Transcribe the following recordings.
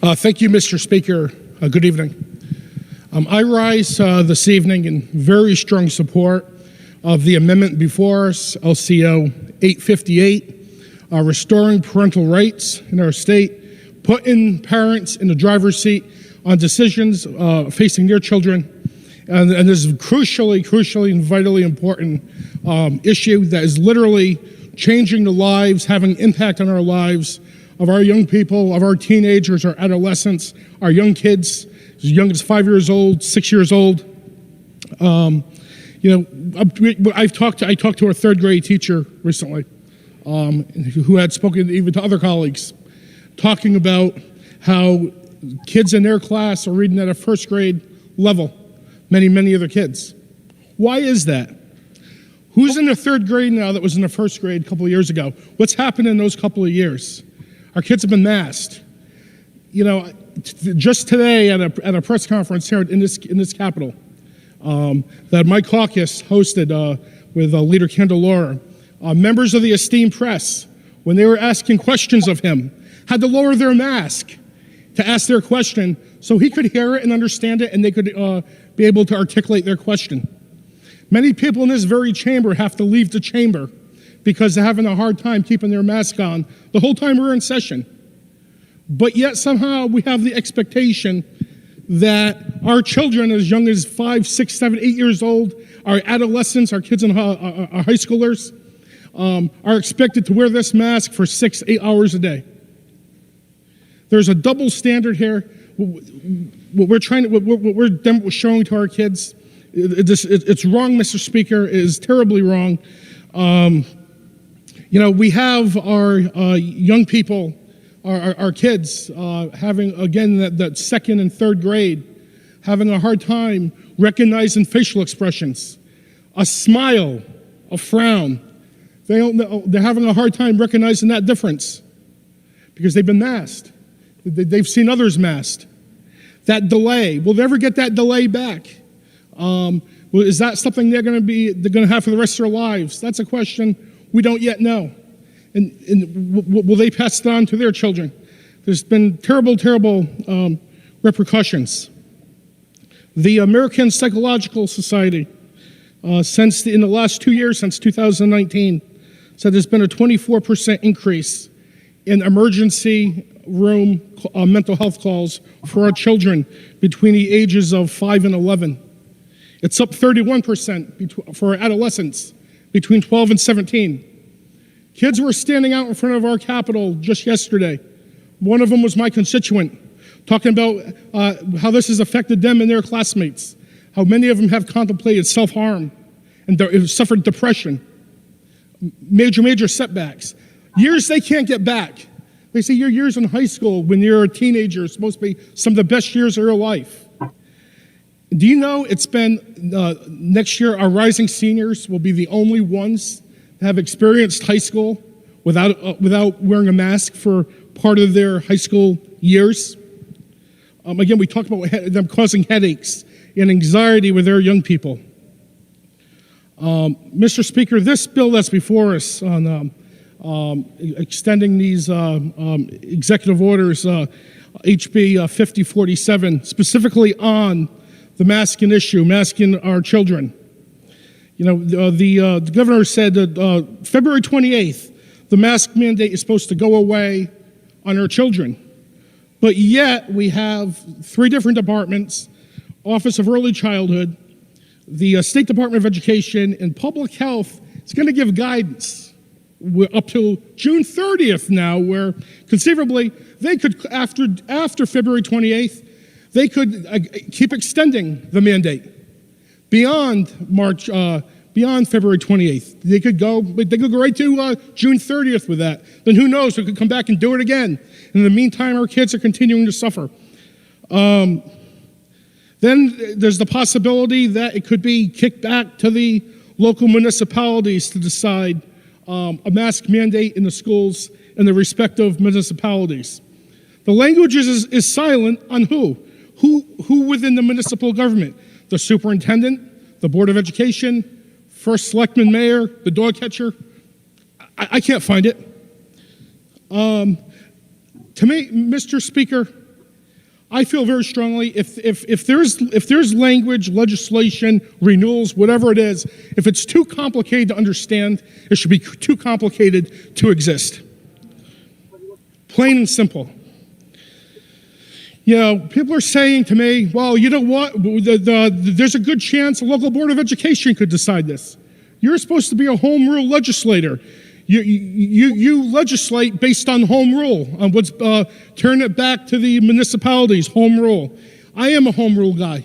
Thank you, Mr. Speaker. Good evening. I rise this evening in very strong support of the amendment before us, LCO 858, restoring parental rights in our state, putting parents in the driver's seat on decisions facing their children. And this is crucially and vitally important issue that is literally changing the lives, having impact on our lives of our young people, of our teenagers, our adolescents, our young kids, as young as 5 years old, 6 years old. I talked to a third grade teacher recently who had spoken even to other colleagues, talking about how kids in their class are reading at a first grade level, many other kids. Why is that? Who's in the third grade now that was in the first grade a couple of years ago? What's happened in those couple of years? Our kids have been masked. Just today at a press conference here in this Capitol that my caucus hosted with Leader Candelora, members of the esteemed press, when they were asking questions of him, had to lower their mask to ask their question so he could hear it and understand it and they could be able to articulate their question. Many people in this very chamber have to leave the chamber because they're having a hard time keeping their mask on the whole time we're in session. But yet somehow we have the expectation that our children as young as 5, 6, 7, 8 years old, our adolescents, our kids and our high schoolers, are expected to wear this mask for 6, 8 hours a day. There's a double standard here. What we're showing to our kids, it's wrong, Mr. Speaker. It is terribly wrong. We have our young people, our kids, having, again, that second and third grade, having a hard time recognizing facial expressions. A smile, a frown. They're having a hard time recognizing that difference because they've been masked. They've seen others masked. That delay, will they ever get that delay back? Is that something they're going to have for the rest of their lives? That's a question we don't yet know. And will they pass it on to their children? There's been terrible repercussions. The American Psychological Society, in the last 2 years, since 2019, said there's been a 24% increase in emergency room mental health calls for our children between the ages of 5 and 11. It's up 31% for our adolescents between 12 and 17. Kids were standing out in front of our Capitol just yesterday. One of them was my constituent, talking about how this has affected them and their classmates, how many of them have contemplated self-harm and suffered depression, major setbacks. Years they can't get back. They say your years in high school when you're a teenager is supposed to be some of the best years of your life. Do you know it's been, next year, our rising seniors will be the only ones that have experienced high school without wearing a mask for part of their high school years? Again, we talked about them causing headaches and anxiety with their young people. Mr. Speaker, this bill that's before us on extending these executive orders, HB 5047, specifically on the masking issue, masking our children. The governor said that February 28th, the mask mandate is supposed to go away on our children. But yet we have 3 different departments, Office of Early Childhood, the State Department of Education, and Public Health is going to give guidance up till June 30th now, where conceivably they could, after February 28th, they could keep extending the mandate beyond beyond February 28th. They could go right to June 30th with that. Then who knows? We could come back and do it again. In the meantime, our kids are continuing to suffer. Then there's the possibility that it could be kicked back to the local municipalities to decide a mask mandate in the schools in the respective municipalities. The language is silent on who? Who within the municipal government? The superintendent, the Board of Education, first selectman, mayor, the dog catcher? I can't find it. To me, Mr. Speaker, I feel very strongly if there's language, legislation, renewals, whatever it is, if it's too complicated to understand, it should be too complicated to exist. Plain and simple. You know, people are saying to me, well, you know what, there's a good chance the local board of education could decide this. You're supposed to be a home rule legislator. You legislate based on home rule, on what's, turn it back to the municipalities, home rule. I am a home rule guy.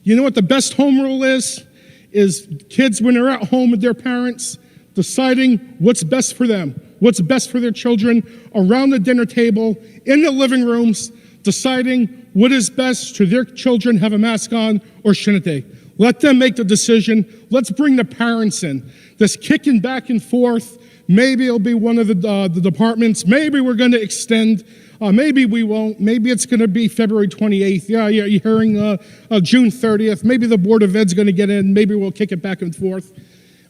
You know what the best home rule is? Is kids, when they're at home with their parents, deciding what's best for them, what's best for their children, around the dinner table, in the living rooms, deciding what is best. Should their children have a mask on or shouldn't they? Let them make the decision. Let's bring the parents in. This kicking back and forth, maybe it'll be one of the departments. Maybe we're going to extend. Maybe we won't. Maybe it's going to be February 28th. Yeah, you're hearing June 30th. Maybe the Board of Ed's going to get in. Maybe we'll kick it back and forth.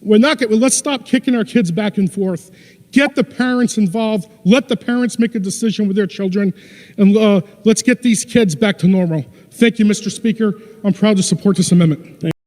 Let's stop kicking our kids back and forth. Get the parents involved. Let the parents make a decision with their children. And let's get these kids back to normal. Thank you, Mr. Speaker. I'm proud to support this amendment.